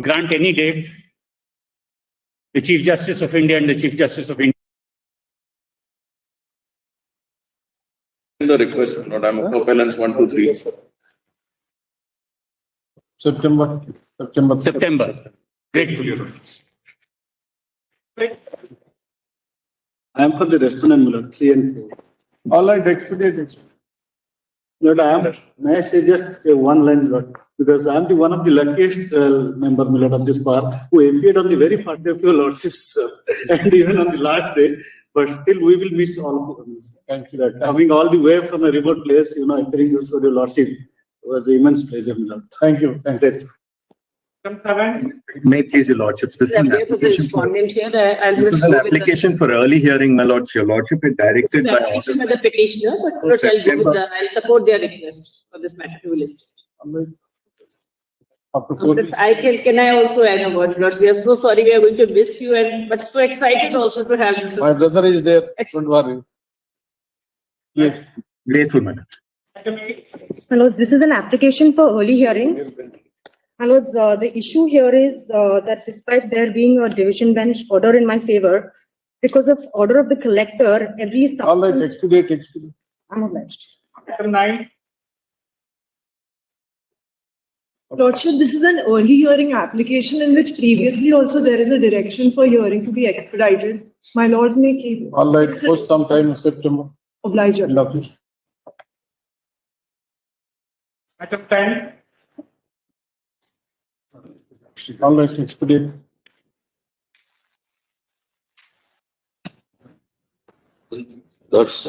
grant any date, the Chief Justice of India and the Chief Justice of India. The request, not I'm a appellants 1, 2, 3. September. Grateful, Your Honor. I am for the respondent, my lord, 3 and 4. All right, expedite. Lord, may I say just one line, Lord, because I am one of the luckiest member, my lord, of this bar who appeared on the very first day of your lordships and even on the last day. But still, we will miss all of you. Thank you. Coming all the way from a remote place, appearing for your lordship was an immense pleasure, my lord. Thank you. Thank you. May it please your lordships. This is an application for early hearing, my lords. Your lordship is directed by order. By the petitioner, but I'll support their request for this matter to be listed. Can I also add a word, Lords? We are so sorry, we are going to miss you, but so excited also to have this. My brother is there. Don't worry. Yes. Grateful, madam. Hello, this is an application for early hearing. Hello, the issue here is that despite there being a division bench order in my favor, because of order of the collector, every All right, expedite. I'm obliged. Item 9. Lordship, this is an early hearing application in which previously also there is a direction for hearing to be expedited. My lords may keep. All right, post sometime in September. Oblige. Lovely. Item 10. All right, expedite. Lords,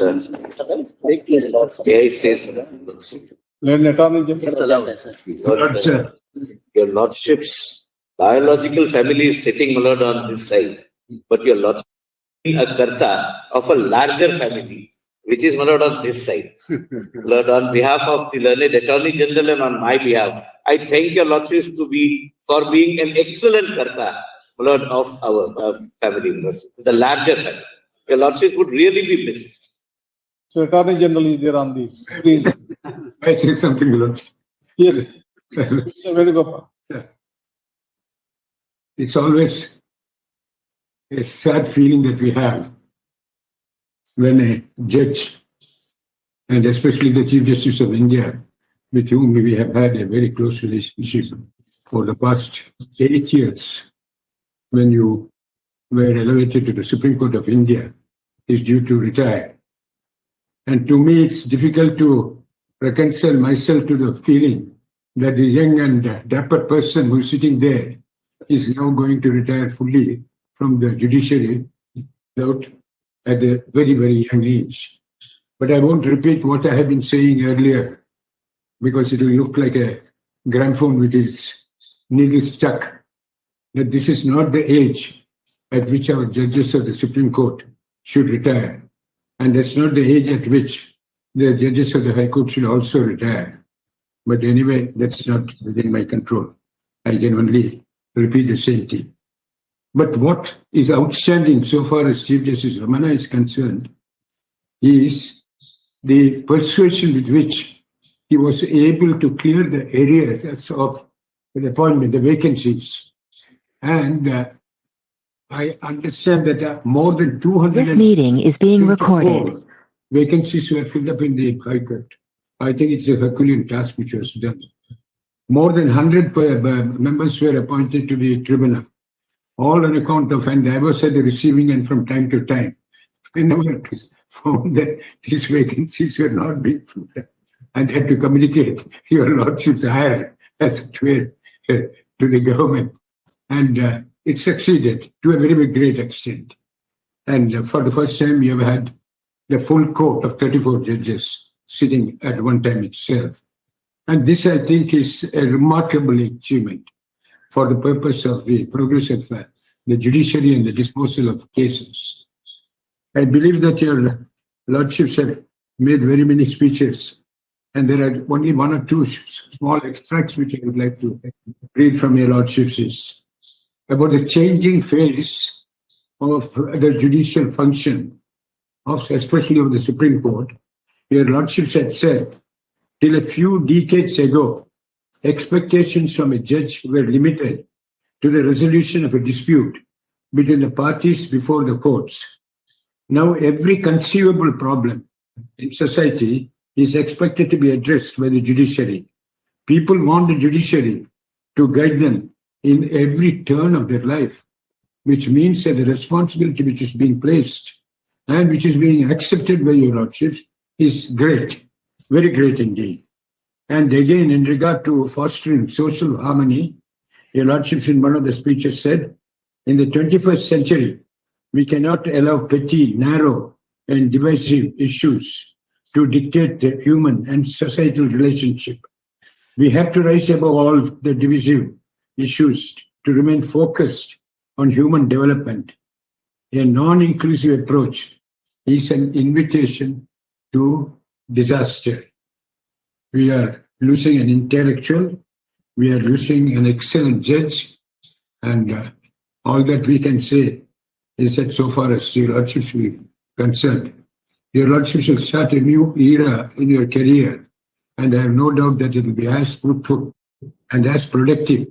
AI says, Learn attorney general. your lordship's biological family is sitting, my lord, on this side, but your lordship is a karta of a larger family, which is, my lord, on this side. Lord, on behalf of the learned attorney general and on my behalf, I thank your lordship for being an excellent karta, my lord, of our family, lordship, the larger family. Your lordship would really be missed. So attorney general is there on the screen. I say something, Lords. Yes. It's a very good. It's always a sad feeling that we have when a judge, and especially the Chief Justice of India, with whom we have had a very close relationship for the past 8 years, when you were elevated to the Supreme Court of India, is due to retire. And to me, it's difficult to reconcile myself to the feeling that the young and dapper person who's sitting there is now going to retire fully from the judiciary at a very, very young age. But I won't repeat what I have been saying earlier, because it will look like a gramophone with its needle stuck, that this is not the age at which our judges of the Supreme Court should retire. And that's not the age at which the judges of the High Court should also retire. But anyway, that's not within my control. I can only repeat the same thing. But what is outstanding so far as Chief Justice Ramana is concerned is the persuasion with which he was able to clear the areas of the appointment, the vacancies. And I understand that more than 200 This meeting is being recorded. vacancies were filled up in the High Court. I think it's a Herculean task which was done. More than 100 members were appointed to the tribunal, all on account of, and I was at the receiving end from time to time. Whenever it was found that these vacancies were not being filled up, and had to communicate your lordship's hire as it were to the government. And it succeeded to a very great extent. And for the first time, you have had the full court of 34 judges sitting at one time itself. And this, I think, is a remarkable achievement for the purpose of the progress of the judiciary and the disposal of cases. I believe that your lordships have made very many speeches, and there are only one or two small extracts which I would like to read from your lordships is about the changing phase of the judicial function, especially of the Supreme Court. Your lordships had said, till a few decades ago, expectations from a judge were limited to the resolution of a dispute between the parties before the courts. Now, every conceivable problem in society is expected to be addressed by the judiciary. People want the judiciary to guide them in every turn of their life, which means that the responsibility which is being placed and which is being accepted by your lordships is great, very great indeed. And again, in regard to fostering social harmony, your lordships in one of the speeches said, in the 21st century, we cannot allow petty, narrow, and divisive issues to dictate the human and societal relationship. We have to rise above all the divisive issues to remain focused on human development. A non-inclusive approach is an invitation to disaster. We are losing an intellectual, we are losing an excellent judge, and all that we can say is that so far as your lordships are concerned, your lordships will start a new era in your career, and I have no doubt that it will be as fruitful and as productive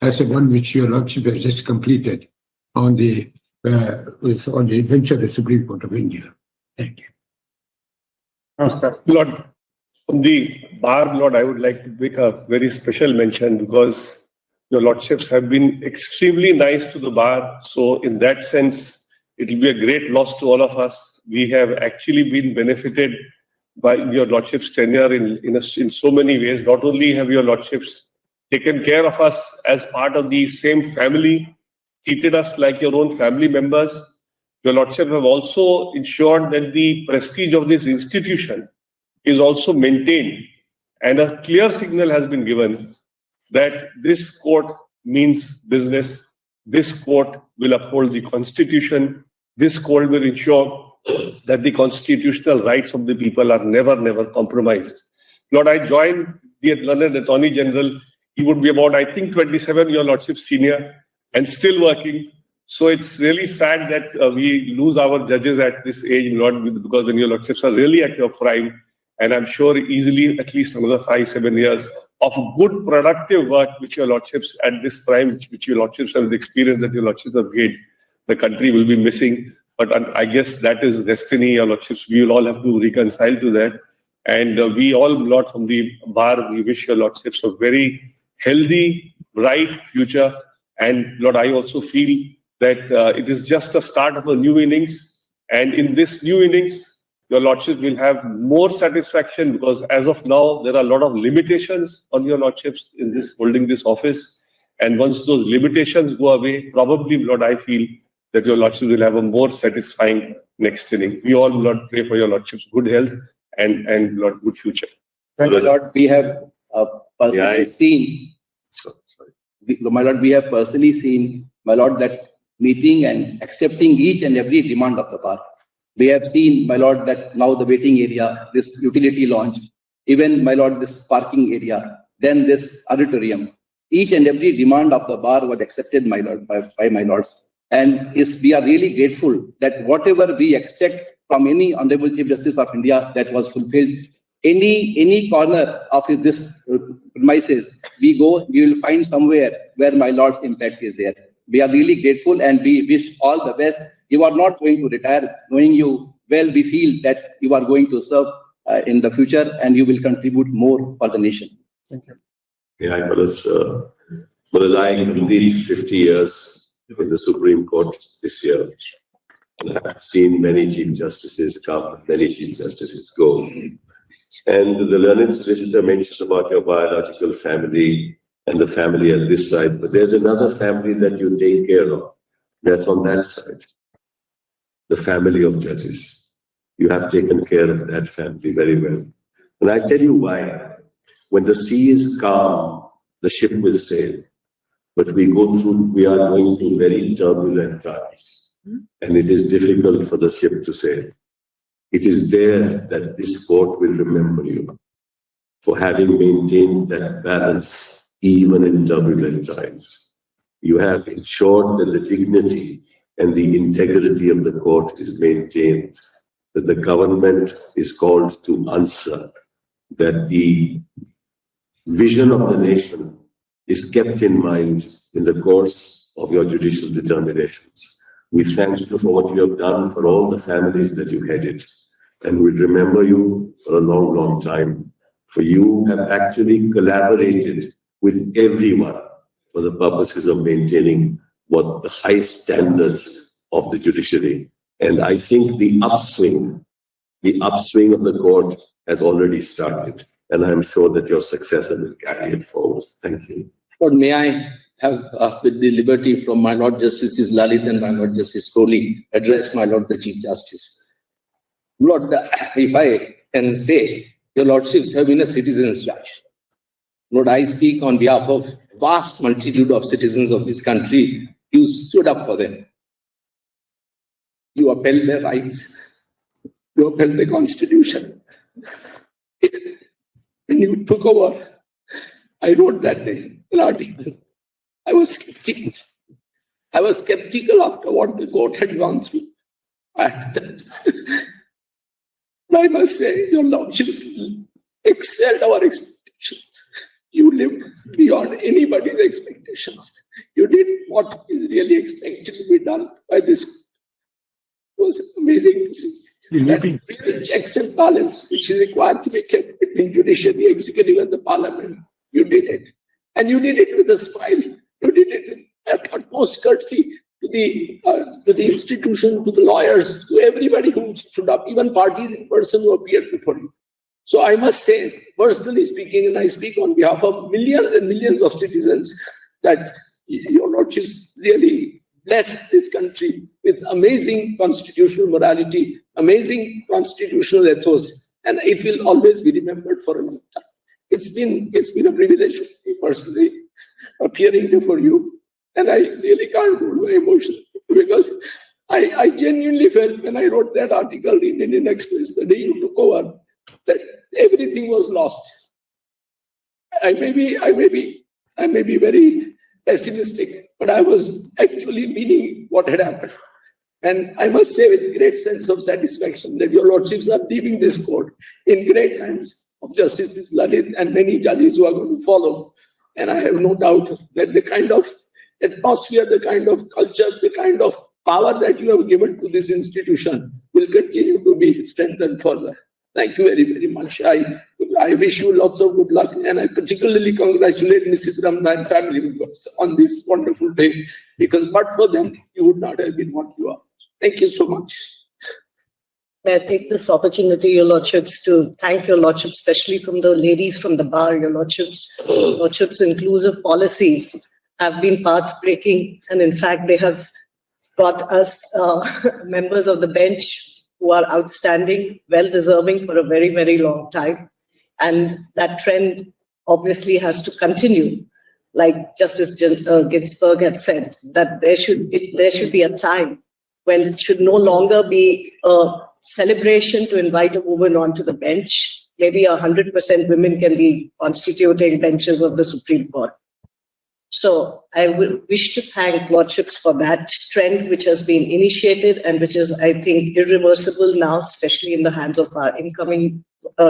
as the one which your lordship has just completed on the bench of the Supreme Court of India. Thank you. Lord, on the bar, Lord, I would like to make a very special mention because your lordships have been extremely nice to the bar. So in that sense, it will be a great loss to all of us. We have actually been benefited by your lordship's tenure in so many ways. Not only have your lordships taken care of us as part of the same family, treated us like your own family members, your lordship have also ensured that the prestige of this institution is also maintained, and a clear signal has been given that this court means business. This court will uphold the constitution. This court will ensure that the constitutional rights of the people are never compromised. Lord, I join the learned Attorney General. He would be about, I think, 27, your lordship senior, and still working. So it's really sad that we lose our judges at this age, Lord, because when your lordships are really at your prime, and I'm sure easily at least another 5-7 years of good productive work which your lordships at this prime, which your lordships have the experience that your lordships have gained, the country will be missing. But I guess that is destiny, your lordships. We will all have to reconcile to that. And we all, Lord, from the bar, we wish your lordships a very healthy, bright future. And Lord, I also feel that it is just the start of a new innings. And in this new innings, your lordship will have more satisfaction because as of now, there are a lot of limitations on your lordships in this holding this office. And once those limitations go away, probably, Lord, I feel that your lordship will have a more satisfying next inning. We all, Lord, pray for your lordship's good health and Lord, good future. Thank you, Lord. We have personally seen, my Lord, we have personally seen, my Lord, that meeting and accepting each and every demand of the bar. We have seen, my Lord, that now the waiting area, this utility launch, even, my Lord, this parking area, then this auditorium. Each and every demand of the bar was accepted, my Lord, by my Lords. And we are really grateful that whatever we expect from any Honorable Chief Justice of India, that was fulfilled. Any corner of this premises, we go, we will find somewhere where my Lord's impact is there. We are really grateful and we wish all the best. You are not going to retire. Knowing you well, we feel that you are going to serve in the future and you will contribute more for the nation. Thank you. Yeah, but I complete 50 years in the Supreme Court this year. And I've seen many Chief Justices come, many Chief Justices go. And the learned solicitor mentioned about your biological family and the family at this side, but there's another family that you take care of. That's on that side. The family of judges. You have taken care of that family very well. And I tell you why. When the sea is calm, the ship will sail. But we are going through very turbulent times. And it is difficult for the ship to sail. It is there that this court will remember you for having maintained that balance even in turbulent times. You have ensured that the dignity and the integrity of the court is maintained, that the government is called to answer, that the vision of the nation is kept in mind in the course of your judicial determinations. We thank you for what you have done for all the families that you headed, and we remember you for a long, long time. For you have actually collaborated with everyone for the purposes of maintaining what the high standards of the judiciary. And I think the upswing of the court has already started, and I'm sure that your successor will carry it forward. Thank you. Lord, may I have, with the liberty from my Lord Justices Lalit and my Lord Justice Kohli, address my Lord the Chief Justice. Lord, if I can say, your Lordships have been a citizen's judge. Lord, I speak on behalf of vast multitude of citizens of this country. You stood up for them. You upheld their rights. You upheld the Constitution. When you took over, I wrote that day an article. I was skeptical. I was skeptical after what the court had gone through. I must say, your Lordship excelled our expectations. You lived beyond anybody's expectations. You did what is really expected to be done by this. It was amazing to see. That checks and balance, which is required to be kept between judiciary, executive, and the parliament. You did it. And you did it with a smile. You did it with utmost courtesy to the institution, to the lawyers, to everybody who stood up, even parties in person who appeared before you. So I must say, personally speaking, and I speak on behalf of millions and millions of citizens, that your Lordships really blessed this country with amazing constitutional morality, amazing constitutional ethos, and it will always be remembered for a long time. It's been a privilege for me personally appearing before you, and I really can't hold my emotion because I genuinely felt when I wrote that article in Indian Express the day you took over that everything was lost. I may be very pessimistic, but I was actually meaning what had happened. And I must say with great sense of satisfaction that your Lordships are leaving this court in great hands of Justices Lalit and many judges who are going to follow. And I have no doubt that the kind of atmosphere, the kind of culture, the kind of power that you have given to this institution will continue to be strengthened further. Thank you very, very much. I wish you lots of good luck, and I particularly congratulate Mrs. Ramana and family members on this wonderful day, because but for them, you would not have been what you are. Thank you so much. May I take this opportunity, your Lordships, to thank your Lordships, especially from the ladies from the bar, your Lordships' inclusive policies have been path-breaking, and in fact, they have got us members of the bench who are outstanding, well-deserving for a very, very long time. And that trend obviously has to continue. Like Justice Ginsburg had said, that there should be a time when it should no longer be a celebration to invite a woman onto the bench. Maybe 100% women can be constituting benches of the Supreme Court. So I wish to thank Lordships for that trend which has been initiated and which is, I think, irreversible now, especially in the hands of our incoming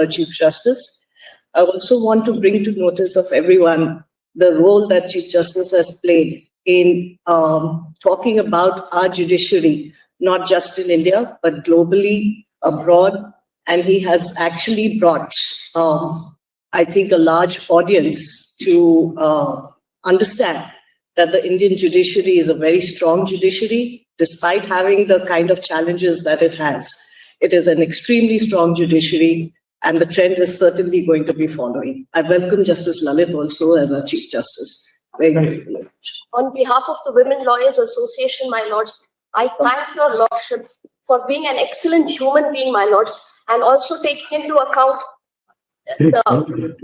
Chief Justice. I also want to bring to notice of everyone the role that Chief Justice has played in talking about our judiciary, not just in India, but globally, abroad. And he has actually brought, I think, a large audience to understand that the Indian judiciary is a very strong judiciary, despite having the kind of challenges that it has. It is an extremely strong judiciary, and the trend is certainly going to be following. I welcome Justice Lalit also as our Chief Justice. Very grateful. On behalf of the Women Lawyers Association, my lords, I thank your Lordship for being an excellent human being, my lords, and also taking into account the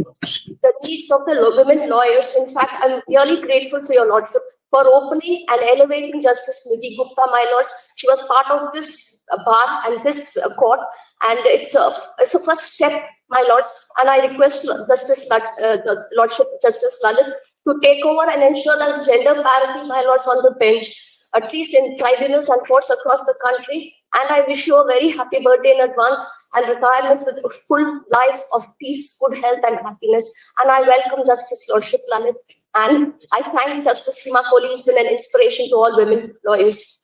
needs of the women lawyers. In fact, I'm really grateful to your Lordship for opening and elevating Justice Nidhi Gupta, my lords. She was part of this bar and this court, and it's a first step, my lords. And I request Lordship Justice Lalit to take over and ensure there's gender parity, my lords, on the bench, at least in tribunals and courts across the country. And I wish you a very happy birthday in advance and retirement with a full life of peace, good health and happiness. And I welcome Justice Lordship Lalit And I thank Justice Seema Kohli, who's been an inspiration to all women lawyers.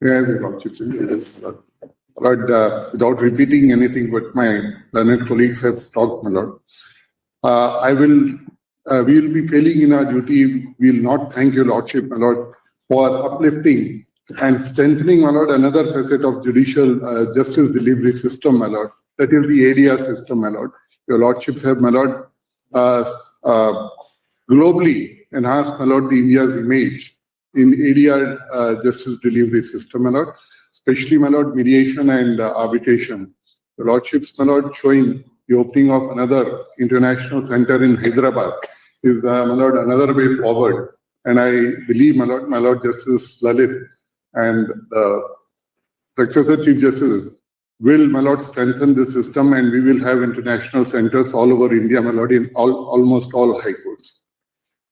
Yeah, but without repeating anything what my learned colleagues have talked, my lord, we will be failing in our duty. We will not thank your lordship, my lord, for uplifting and strengthening, my lord, another facet of judicial justice delivery system, my lord. That is the ADR system, my lord. Your lordships have, my lord, globally enhanced, my lord, the India's image in ADR justice delivery system, my lord, especially, my lord, mediation and arbitration. Your lordships, my lord, showing the opening of another international center in Hyderabad is, my lord, another way forward. And I believe, my lord Justice Lalit and successor Chief Justices will, my lord, strengthen the system, and we will have international centers all over India, my lord, in almost all high courts.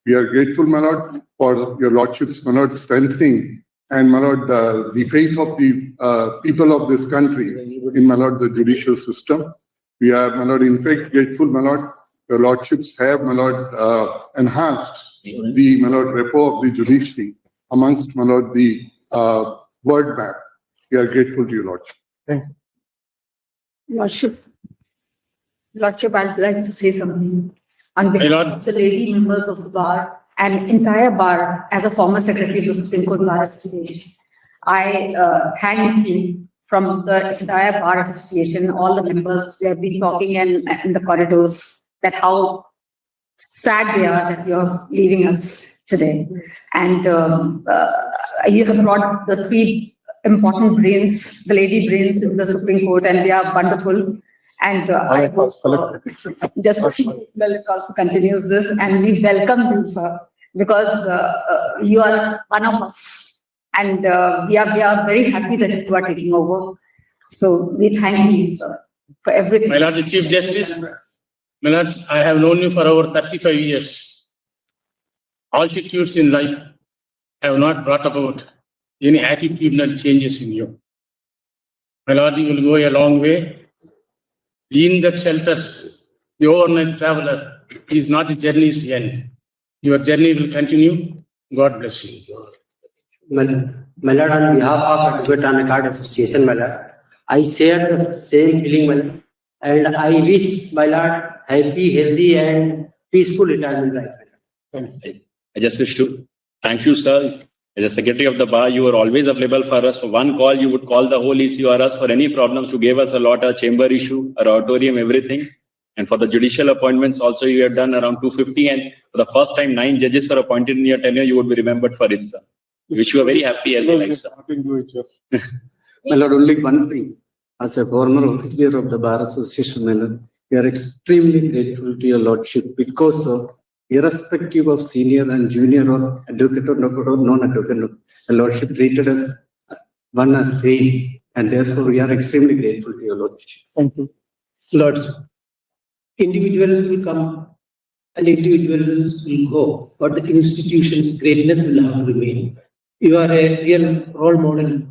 We are grateful, my lord, for your lordships, my lord, strengthening and, my lord, the faith of the people of this country in, my lord, the judicial system. We are, my lord, in fact grateful, my lord, your lordships have, my lord, enhanced the, my lord, repo of the judiciary amongst, my lord, the word map. We are grateful to you, lordship. Thank you. Lordship, I'd like to say something. On behalf of the lady members of the bar and entire bar, as a former secretary of the Supreme Court Bar Association, I thank you from the entire Bar Association, all the members. We have been talking in the corridors that how sad they are that you're leaving us today. And you have brought the three important brains, the lady brains in the Supreme Court, and they are wonderful. And I hope Justice Lalit also continues this, and we welcome you, sir, because you are one of us, and we are very happy that you are taking over. So we thank you, sir, for everything. My Lord the Chief Justice, my Lord, I have known you for over 35 years. Altitudes in life have not brought about any attitudinal changes in you. My Lord, you will go a long way. In the shelters, the overnight traveler is not a journey's end. Your journey will continue. God bless you. My Lord, on behalf of Advocate on Record Association, my Lord, I share the same feeling, my Lord, and I wish, my Lord, happy, healthy, and peaceful retirement life. I just wish to thank you, sir. As a secretary of the bar, you were always available for us. For one call, you would call the whole ECU or us for any problems. You gave us a lot of chamber issue, our auditorium, everything. And for the judicial appointments, also you have done around 250. And for the first time, 9 judges were appointed in your tenure. You would be remembered for it, sir. Wish you a very happy life, sir. My Lord, only one thing. As a former officer of the Bar Association, my Lord, we are extremely grateful to your Lordship because of, irrespective of senior and junior or advocate or non-advocate, the Lordship treated us one as same, and therefore we are extremely grateful to your Lordship. Thank you. Lords, individuals will come and individuals will go, but the institution's greatness will have to remain. You are a real role model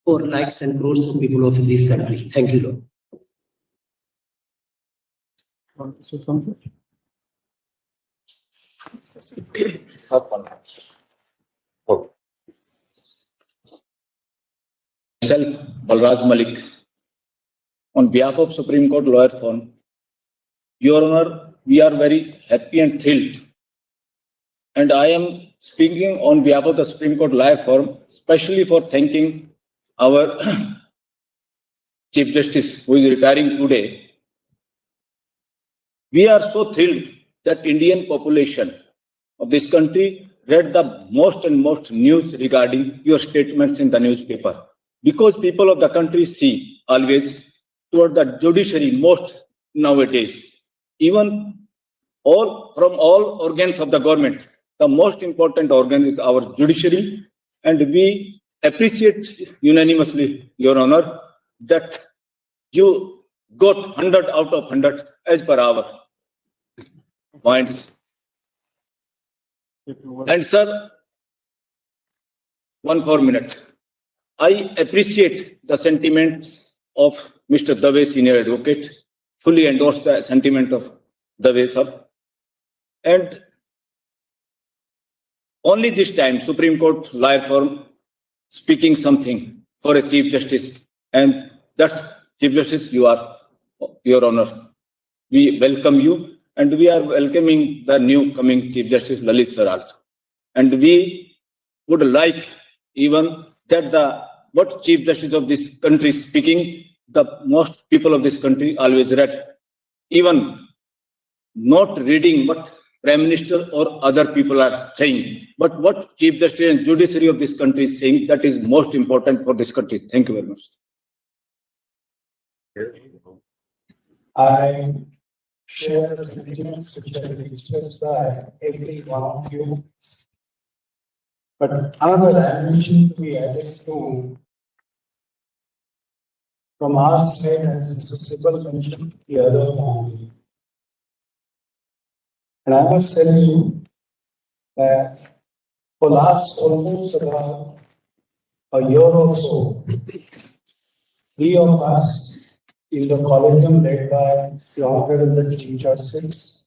for lakhs and crores of people of this country. Thank you, Lord. Want to say something? Myself, Balraj Malik, on behalf of Supreme Court Lawyer Forum, Your Honor, we are very happy and thrilled. And I am speaking on behalf of the Supreme Court Lawyer Forum, especially for thanking our Chief Justice, who is retiring today. We are so thrilled that Indian population of this country read the most and most news regarding your statements in the newspaper. Because people of the country see always toward the judiciary most nowadays. Even from all organs of the government, the most important organ is our judiciary. And we appreciate unanimously, Your Honor, that you got 100 out of 100 as per our points. And sir, 1 more minute. I appreciate the sentiments of Mr. Dave, Senior Advocate, fully endorse the sentiment of Dave, sir. And only this time, Supreme Court lawyer firm speaking something for a Chief Justice. And that's Chief Justice, you are, Your Honor. We welcome you, and we are welcoming the new coming Chief Justice Lalit sir also. And we would like even that what Chief Justice of this country is speaking, the most people of this country always read, even not reading what Prime Minister or other people are saying, but what Chief Justice and Judiciary of this country is saying, that is most important for this country. Thank you very much. I share the sentiments which have been expressed by every one of you. But another dimension to be added to from our side, as Mr. Sibal mentioned, the other family. And I must tell you that for last almost about a year or so, three of us in the collegium led by the Honorable Chief Justice,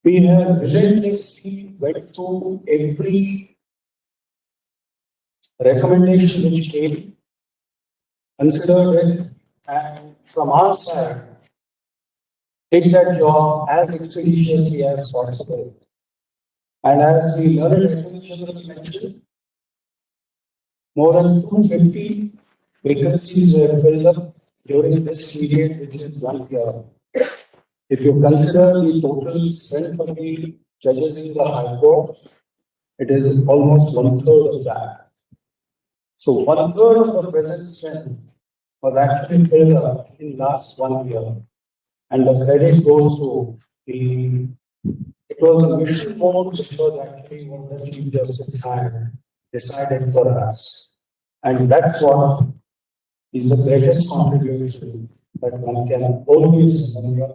we have relentlessly went through every recommendation which came, considered it, and from our side, take that job as expeditiously as possible. And as the learned official mentioned, more than 250 vacancies were filled up during this period, which is 1 year. If you consider the total strength of the judges in the High Court, it is almost 1/3 of that. So 1/3 of the present strength was actually filled up in last 1 year. And the credit goes to it was the mission board which was actually what the Chief Justice had decided for us. And that's what is the greatest contribution that one can always remember.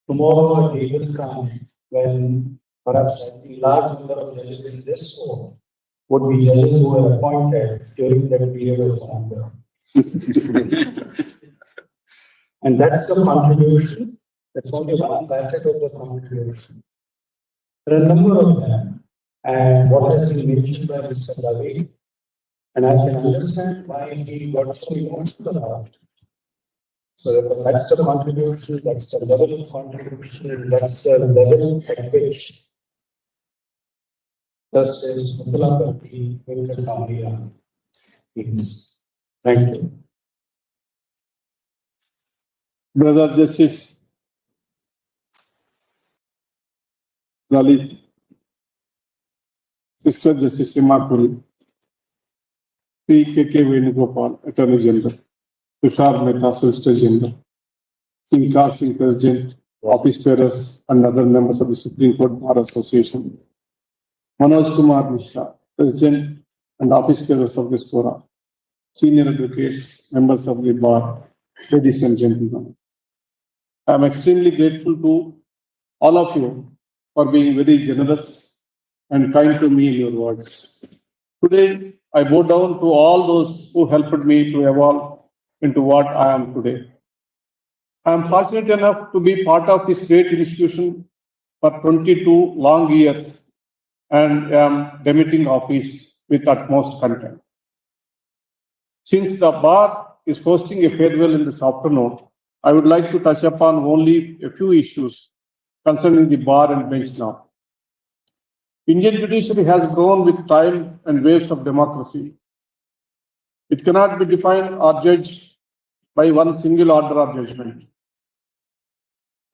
Tomorrow a day will come when perhaps a large number of judges in this court would be judges who were appointed during that period of hunger. And that's the contribution. That's only one facet of the contribution. There are a number of them. And what has been mentioned by Mr. Ravi, and I can understand why he got so emotional about it. So that's the contribution, that's the level of contribution, and that's the level at which thus says Muthalapati Venkatramaya is. Thank you. Brother Justice Lalit, Sister Justice Immaculate, P. K. Venugopal, Attorney General, Tushar Mehta, Solicitor General, Singh Singh, President, Office Bearers, and other members of the Supreme Court Bar Association, Manoj Kumar Mishra, President and Office Bearers of this Forum, Senior Advocates, members of the Bar, ladies and gentlemen. I am extremely grateful to all of you for being very generous and kind to me in your words. Today, I bow down to all those who helped me to evolve into what I am today. I am fortunate enough to be part of this great institution for 22 long years and am demitting office with utmost content. Since the bar is hosting a farewell in this afternoon, I would like to touch upon only a few issues concerning the bar and bench now. Indian judiciary has grown with time and waves of democracy. It cannot be defined or judged by one single order of judgment.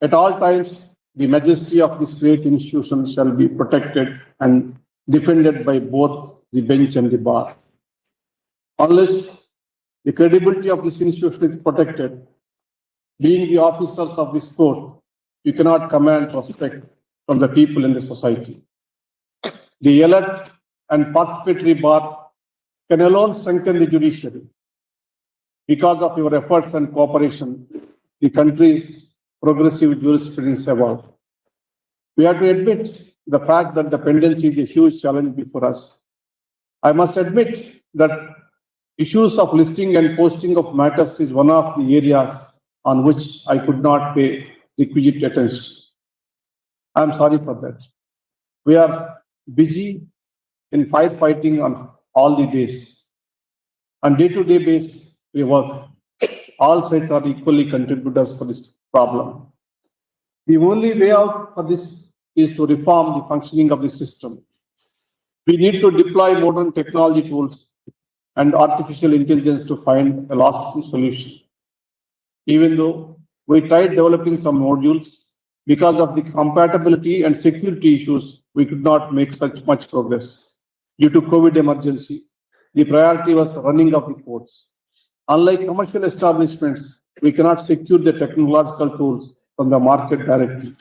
At all times, the majesty of this great institution shall be protected and defended by both the bench and the bar. Unless the credibility of this institution is protected, being the officers of this court, you cannot command respect from the people in the society. The elect and participatory bar can alone strengthen the judiciary. Because of your efforts and cooperation, the country's progressive jurisprudence evolved. We have to admit the fact that dependency is a huge challenge before us. I must admit that issues of listing and posting of matters is one of the areas on which I could not pay requisite attention. I'm sorry for that. We are busy in firefighting on all the days. On day-to-day basis, we work. All sides are equally contributors for this problem. The only way out for this is to reform the functioning of the system. We need to deploy modern technology tools and artificial intelligence to find a lasting solution. Even though we tried developing some modules, because of the compatibility and security issues, we could not make such much progress. Due to COVID emergency, the priority was running of the courts. Unlike commercial establishments, we cannot secure the technological tools from the market directly.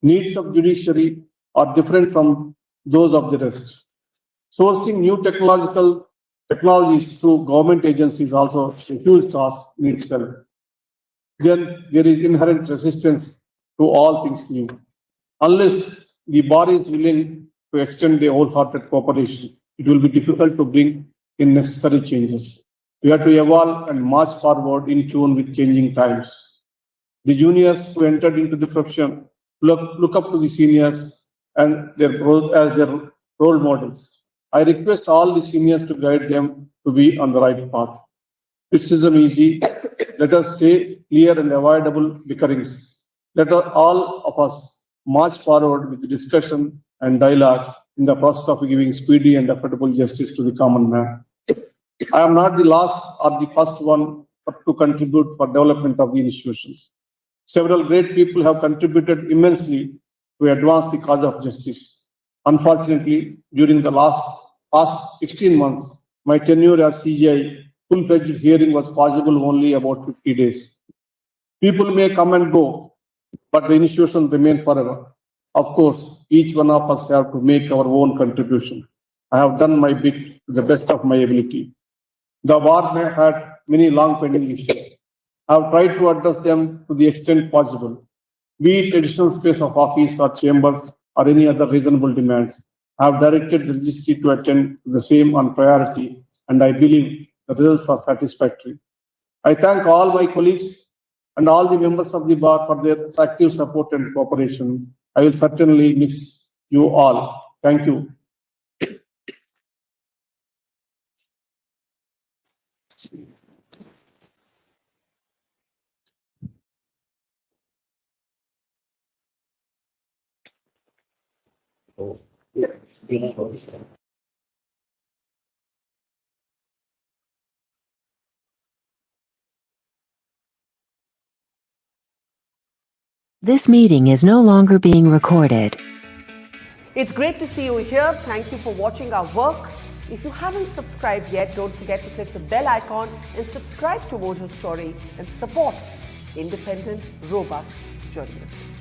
Needs of judiciary are different from those of the rest. Sourcing new technologies through government agencies also a huge task in itself. Then there is inherent resistance to all things new. Unless the bar is willing to extend their wholehearted cooperation, it will be difficult to bring in necessary changes. We have to evolve and march forward in tune with changing times. The juniors who entered into the profession look up to the seniors and as their role models. I request all the seniors to guide them to be on the right path. Criticism easy. Let us say clear and avoidable bickerings. Let all of us march forward with discussion and dialogue in the process of giving speedy and affordable justice to the common man. I am not the last or the first one to contribute for development of the institution. Several great people have contributed immensely to advance the cause of justice. Unfortunately, during the past 16 months, my tenure as CJI full-fledged hearing was possible only about 50 days. People may come and go, but the institution remains forever. Of course, each one of us have to make our own contribution. I have done my bit to the best of my ability. The bar had many long pending issues. I have tried to address them to the extent possible, be it additional space of office or chambers or any other reasonable demands. I have directed the registry to attend to the same on priority, and I believe the results are satisfactory. I thank all my colleagues and all the members of the bar for their active support and cooperation. I will certainly miss you all. Thank you. This meeting is no longer being recorded. It's great to see you here. Thank you for watching our work. If you haven't subscribed yet, don't forget to click the bell icon and subscribe to Mojo Story and support independent, robust journalism.